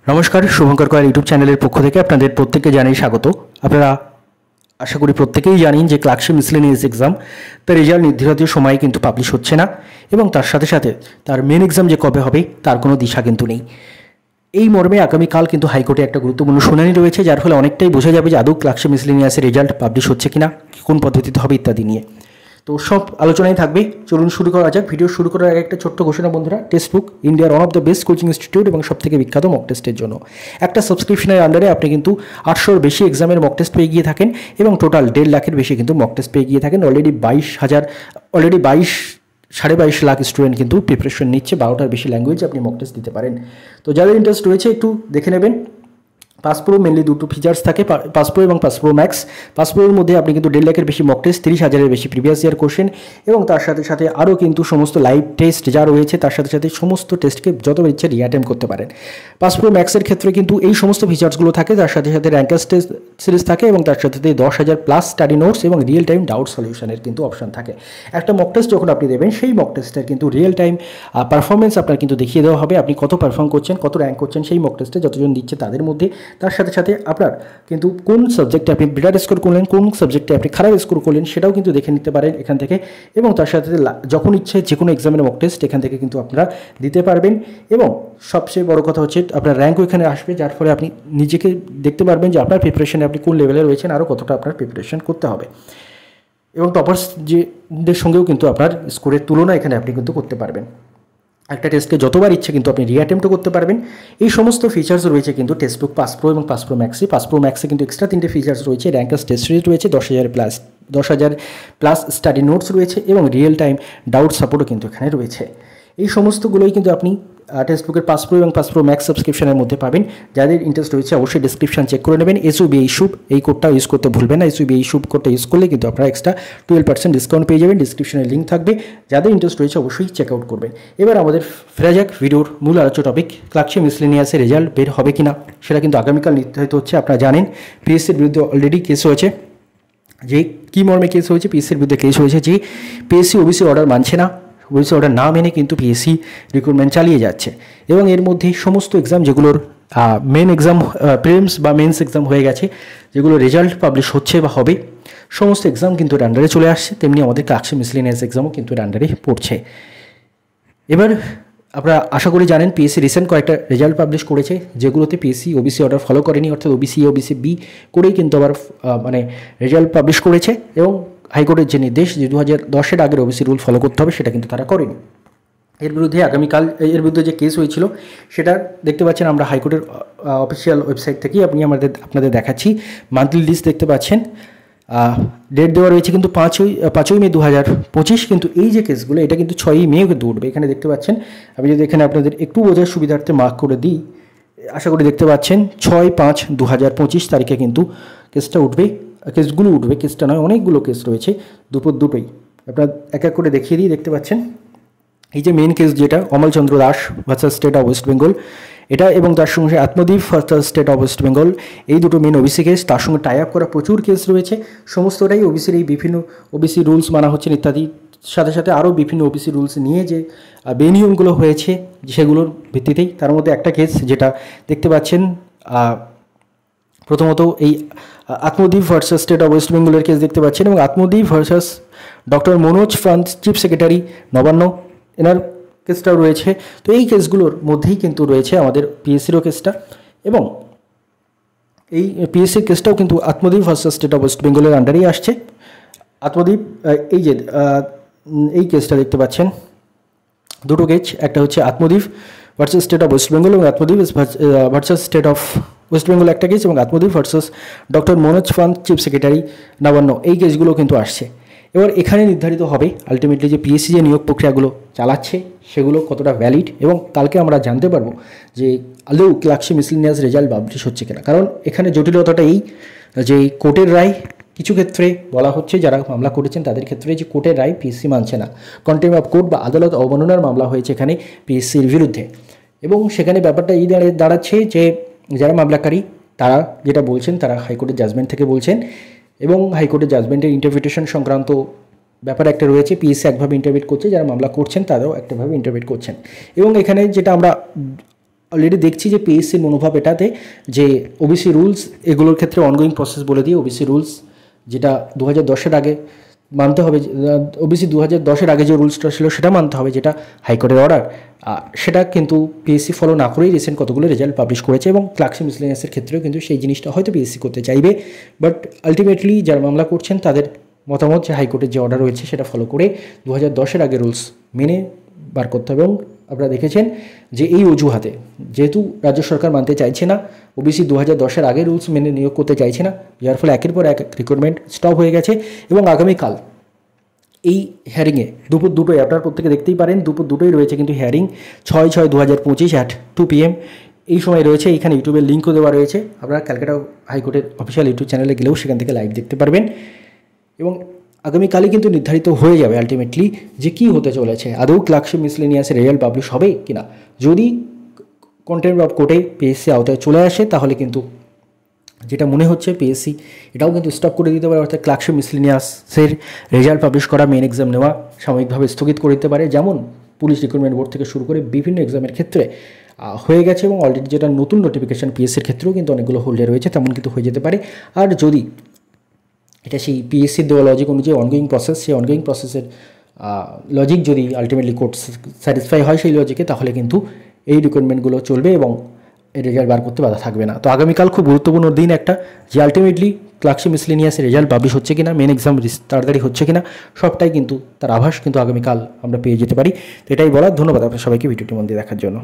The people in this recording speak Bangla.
নমস্কার, শুভঙ্কর কয়ার ইউটিউব চ্যানেলের পক্ষ থেকে আপনাদের প্রত্যেককে জানাই স্বাগত। আপনারা আশা করি প্রত্যেকেই জানেন যে ক্লার্কশিপ মিসলেনিয়াস এক্সাম তার রেজাল্ট নির্ধারিত সময়ে কিন্তু পাবলিশ হচ্ছে না এবং তার সাথে সাথে তার মেন এক্সাম যে কবে হবে তার কোনো দিশা কিন্তু নেই। এই মর্মে আগামীকাল কিন্তু হাইকোর্টে একটা গুরুত্বপূর্ণ শুনানি রয়েছে, যার ফলে অনেকটাই বোঝা যাবে যে আদৌ ক্লার্কশিপ মিসলেনিয়াসের রেজাল্ট পাবলিশ হচ্ছে কিনা, কোন পদ্ধতিতে হবে ইত্যাদি নিয়ে। তো সব আলোচনায় থাকবে। চলুন শুরু করা যাক। ভিডিও শুরু করার আগে একটা ছোট্ট ঘোষণা বন্ধুরা, টেক্সটবুক ইন্ডিয়ার one of the best coaching institute এবং সবথেকে বিখ্যাত মক টেস্টের জন্য একটা সাবস্ক্রিপশনের আন্ডারে আপনি কিন্তু 800-র বেশি এক্সামের মক টেস্ট পেয়ে গিয়ে থাকেন এবং টোটাল 1.5 লাখের বেশি কিন্তু মক টেস্ট পেয়ে গিয়ে থাকেন। অলরেডি 22 লাখ স্টুডেন্ট কিন্তু প্রিপারেশন নিচ্ছে। 12টার বেশি ল্যাঙ্গুয়েজে আপনি মক টেস্ট দিতে পারেন। তো যাদের ইন্টারেস্ট রয়েছে একটু দেখে নেবেন। পাস প্রো মেনলি দুটো ফিচার্স থাকে, পাস প্রো এবং পাস প্রো ম্যাক্স। পাস প্রোর মধ্যে আপনি কিন্তু 1.5 লাখের বেশি মক টেস্ট, 30,000-এর বেশি প্রিভিয়াস ইয়ার কোশ্চেন এবং তার সাথে সাথে আরও কিন্তু সমস্ত লাইভ টেস্ট যা রয়েছে তার সাথে সাথে সমস্ত টেস্টকে যতবার ইচ্ছে রিঅ্যাটেম্প করতে পারেন। পাস প্রো ম্যাক্সের ক্ষেত্রে কিন্তু এই সমস্ত ফিচার্সগুলো থাকে, তার সাথে সাথে র্যাঙ্কার্স টেস্ট সিরিজ থাকে এবং তার সাথে সাথে 10,000 প্লাস স্টাডি নোটস এবং রিয়েল টাইম ডাউট সলিউশনের কিন্তু অপশন থাকে। একটা মক টেস্ট যখন আপনি দেবেন সেই মক টেস্টের কিন্তু রিয়েল টাইম পারফরমেন্স আপনার কিন্তু দেখিয়ে দেওয়া হবে, আপনি কত পারফর্ম করছেন, কত র্যাঙ্ক করছেন সেই মক টেস্টে যতজন দিচ্ছে তাদের মধ্যে। তার সাথে সাথে আপনার কিন্তু কোন সাবজেক্টে আপনি বেটার স্কোর করলেন, কোন সাবজেক্টে আপনি খারাপ স্কোর করলেন সেটাও কিন্তু দেখে নিতে পারেন এখান থেকে। এবং তার সাথে যখন ইচ্ছে যে কোনো এক্সামের মক টেস্ট এখান থেকে কিন্তু আপনারা দিতে পারবেন এবং সবচেয়ে বড় কথা হচ্ছে আপনার র্যাঙ্কও এখানে আসবে, যার ফলে আপনি নিজেকে দেখতে পারবেন যে আপনার প্রিপারেশনে আপনি কোন লেভেলে রয়েছেন, আরও কতটা আপনার প্রিপারেশন করতে হবে। এবং টপার্স যেদের সঙ্গেও কিন্তু আপনার স্কোরের তুলনা এখানে আপনি কিন্তু করতে পারবেন। একটা টেস্টকে যতবার ইচ্ছে কিন্তু আপনি রিঅ্যাটেম্পটও করতে পারবেন। এই সমস্ত ফিচার্স রয়েছে কিন্তু টেক্সটবুক পাস প্রো এবং পাস প্রো ম্যাক্সে। পাস প্রো ম্যাক্সে কিন্তু এক্সট্রা 3টে ফিচার্স রয়েছে। র্যাঙ্কার্স টেস্ট সিরিজ রয়েছে, 10,000 প্লাস স্টাডি নোটস রয়েছে এবং রিয়েল টাইম ডাউট সাপোর্টও কিন্তু এখানে রয়েছে। এই সমস্তগুলোই কিন্তু আপনি টেক্সটবুকের পাস প্রো এবং পাস প্রো ম্যাক্স সাবস্ক্রিপশনের মধ্যে পাবেন। যাদের ইন্টারেস্ট রয়েছে অবশ্যই ডিসক্রিপশন চেক করে নেবেন। SUBI শুভ এই কোডটা ইউজ করতে ভুলবেন না। SUBI শুভ কোডটা ইউজ করলে কিন্তু আপনারা এক্সট্রা 12% ডিসকাউন্ট পেয়ে যাবেন। ডিসক্রিপশনে লিঙ্ক থাকবে, যাদের ইন্টারেস্ট রয়েছে অবশ্যই চেক আউট করবেন। এবার আমাদের ফেরা যাক ভিডিওর মূল আলোচ্য টপিক, ক্লার্কশিপ মিসলেনিয়াসের রেজাল্ট বের হবে কিনা সেটা কিন্তু আগামীকাল নির্ধারিত হচ্ছে। আপনারা জানেন PSCর বিরুদ্ধে অলরেডি কেস হয়েছে। যে কী মর্মে কেস হয়েছে? PSCর বিরুদ্ধে কেস হয়েছে যে PSC OBC অর্ডার মানছে না, OBC অর্ডার না মেনে কিন্তু PSC রিক্রুটমেন্ট চালিয়ে যাচ্ছে এবং এর মধ্যে সমস্ত এক্সাম যেগুলোর মেন এক্সাম প্রিলিমস বা মেন্স এক্সাম হয়ে গেছে, যেগুলো রেজাল্ট পাবলিশ হচ্ছে বা হবে, সমস্ত এক্সাম কিন্তু এর আন্ডারে চলে আসছে। তেমনি আমাদের ক্লার্কশিপ মিসলেনিয়াস এক্সামও কিন্তু এর আন্ডারে পড়ছে। এবার আপনারা আশা করি জানেন PSC রিসেন্ট কয়েকটা রেজাল্ট পাবলিশ করেছে, যেগুলোতে PSC OBC অর্ডার ফলো করেনি, অর্থাৎ OBC B করেই কিন্তু আবার রেজাল্ট পাবলিশ করেছে এবং হাইকোর্টের যে নির্দেশ যে 2010-এর আগের OBC রুল ফলো করতে হবে সেটা কিন্তু তারা করেনি। এর বিরুদ্ধে আগামীকাল এর বিরুদ্ধে যে কেস হয়েছিল সেটা দেখতে পাচ্ছেন আমরা হাইকোর্টের অফিসিয়াল ওয়েবসাইট থেকেই আপনাদের দেখাচ্ছি। মান্থলি লিস্ট দেখতে পাচ্ছেন, ডেট দেওয়া রয়েছে কিন্তু 5ই মে 2025। কিন্তু এই যে কেসগুলো এটা কিন্তু 6ই মেও কিন্তু উঠবে। এখানে দেখতে পাচ্ছেন, আমি যদি এখানে আপনাদের একটু বোঝার সুবিধার্থে মার্ক করে দিই, আশা করি দেখতে পাচ্ছেন 6/5/2025 তারিখে কিন্তু কেসটা উঠবে, কেসগুলো উঠবে, কেসটা নয় অনেকগুলো কেস রয়েছে, দুপুর দুটোই। আপনার এক এক করে দেখিয়ে দিই। দেখতে পাচ্ছেন এই যে মেন কেস যেটা Amalchandra Das versus state of West Bengal, এটা এবং তার সঙ্গে Atmadeep versus state of West Bengal, এই দুটো মেন OBC কেস। তার সঙ্গে টাই আপ করা প্রচুর কেস রয়েছে, সমস্তটাই OBCর এই বিভিন্ন OBC রুলস মানা হচ্ছে ইত্যাদি। সাথে সাথে আরও বিভিন্ন OBC রুলস নিয়ে যে বেনিয়মগুলো হয়েছে সেগুলোর ভিত্তিতেই। তার মধ্যে একটা কেস যেটা দেখতে পাচ্ছেন, প্রথমত এই Atmadeep versus state of West বেঙ্গলের কেস দেখতে পাচ্ছেন এবং Atmadeep versus doctor Manoj France chief secretary Nabanna, এনার কেসটাও রয়েছে। তো এই কেসগুলোর মধ্যেই কিন্তু রয়েছে আমাদের PSCরও কেসটা এবং এই PSCর কেসটাও কিন্তু Atmadeep versus state of West বেঙ্গলের আন্ডারেই আসছে। আত্মদ্বীপ এই যে এই কেসটা দেখতে পাচ্ছেন, দুটো কেস, একটা হচ্ছে Atmadeep versus state of West Bengal এবং Atmadeep versus state of West Bengal একটা কেস এবং Atmadeep versus doctor Manoj France chief secretary Nabanna, এই কেসগুলো কিন্তু আসছে। এবার এখানে নির্ধারিত হবে আলটিমেটলি যে PSC যে নিয়োগ প্রক্রিয়াগুলো চালাচ্ছে সেগুলো কতটা ভ্যালিড এবং কালকে আমরা জানতে পারবো যে আদৌ ক্লার্কশিপ মিসলেনিয়াস রেজাল্ট পাবলিশ হচ্ছে কিনা। কারণ এখানে জটিলতাটা এই যে কোর্টের রায় কিছু ক্ষেত্রে বলা হচ্ছে, যারা মামলা করেছেন তাদের ক্ষেত্রে যে কোর্টের রায় PSC মানছে না, কন্টেম্প অফ কোর্ট বা আদালত অবমাননার মামলা হয়েছে এখানে PSCর বিরুদ্ধে। এবং সেখানে ব্যাপারটা এই দাঁড়াচ্ছে যে যারা মামলাকারী তারা যেটা বলছেন, তারা হাইকোর্টের জাজমেন্ট থেকে বলছেন এবং হাইকোর্টের জাজমেন্টের ইন্টারপ্রিটেশন সংক্রান্ত ব্যাপার একটা রয়েছে। PSC একভাবে ইন্টারপ্রিট করছে, যারা মামলা করছেন তারাও একটাভাবে ইন্টারপ্রিট করছেন। এবং এখানে যেটা আমরা অলরেডি দেখছি যে পিএসসির মনোভাব এটাতে যে ওবিসি রুলস এগুলোর ক্ষেত্রে অনগোয়িং প্রসেস বলে দিয়ে ওবিসি রুলস যেটা 2010-এর আগে মানতে হবে, ওবিসি 2010-এর আগে যে রুলসটা ছিল সেটা মানতে হবে, যেটা হাইকোর্টের অর্ডার, সেটা কিন্তু পিএসসি ফলো না করেই রিসেন্ট কতগুলো রেজাল্ট পাবলিশ করেছে এবং ক্লার্কশিপ মিসলেনিয়াসের ক্ষেত্রেও কিন্তু সেই জিনিসটা হয়তো পিএসসি করতে চাইবে। বাট আলটিমেটলি যারা মামলা করছেন তাদের মতামত যে হাইকোর্টের যে অর্ডার রয়েছে সেটা ফলো করে 2010-এর আগে রুলস মেনে বার করতে হবে। এবং আপনারা দেখেছেন যে এই অজুহাতে যেহেতু রাজ্য সরকার মানতে চাইছে না, ওবিসি 2010-এর আগে রুলস মেনে নিয়োগ করতে চাইছে না, যার ফলে একের পর এক রিক্রুটমেন্ট স্টপ হয়ে গেছে। এবং আগামীকাল এই হিয়ারিংয়ে দুপুর 2টোয় আপনারা প্রত্যেকে দেখতেই পারেন দুপুর 2টোয় রয়েছে কিন্তু হিয়ারিং 6/6/2025 at 2 PM এই সময় রয়েছে। এখানে ইউটিউবের লিঙ্কও দেওয়া রয়েছে, আপনারা ক্যালকাটা হাইকোর্টের অফিসিয়াল ইউটিউব চ্যানেলে গেলেও সেখান থেকে লাইভ দেখতে পারবেন। এবং আগামীকালই কিন্তু নির্ধারিত হয়ে যাবে আলটিমেটলি যে কী হতে চলেছে, আদৌ ক্লার্কশিপ মিসলেনিয়াসের রেজাল্ট পাবলিশ হবে কিনা। যদি কন্টেম্প্ট অফ কোর্টে পিএসসি আওতায় চলে আসে তাহলে কিন্তু যেটা মনে হচ্ছে পিএসসি এটাও কিন্তু স্টপ করে দিতে পারে, অর্থাৎ ক্লার্কশিপ মিসলেনিয়াসের রেজাল্ট পাবলিশ করা, মেন এক্সাম নেওয়া সাময়িকভাবে স্থগিত করে দিতে পারে, যেমন পুলিশ রিক্রুটমেন্ট বোর্ড থেকে শুরু করে বিভিন্ন এক্সামের ক্ষেত্রে হয়ে গেছে। এবং অলরেডি যেটা নতুন নোটিফিকেশন পিএসসির ক্ষেত্রেও কিন্তু অনেকগুলো হোল্ডে রয়েছে, তেমন কিন্তু হয়ে যেতে পারে। আর যদি এটা সেই পিএসসির দেওয়া লজিক অনুযায়ী অনগোয়িং প্রসেস, সেই অনগোয়িং প্রসেসের লজিক যদি আলটিমেটলি কোর্ট স্যাটিসফাই হয় সেই লজিকে, তাহলে কিন্তু এই রিক্রুটমেন্টগুলো চলবে এবং এই রেজাল্ট বার করতে বাধা থাকবে না। তো আগামীকাল খুব গুরুত্বপূর্ণ দিন একটা, যে আলটিমেটলি ক্লার্কশিপ মিসলেনিয়াসের রেজাল্ট পাবলিশ হচ্ছে কিনা, মেন এক্সাম তাড়াতাড়ি হচ্ছে কিনা, সবটাই কিন্তু তার আভাস কিন্তু আগামীকাল আমরা পেয়ে যেতে পারি। তো এটাই বলার। ধন্যবাদ আপনার সবাইকে ভিডিওটি মন দিয়ে দেখার জন্য।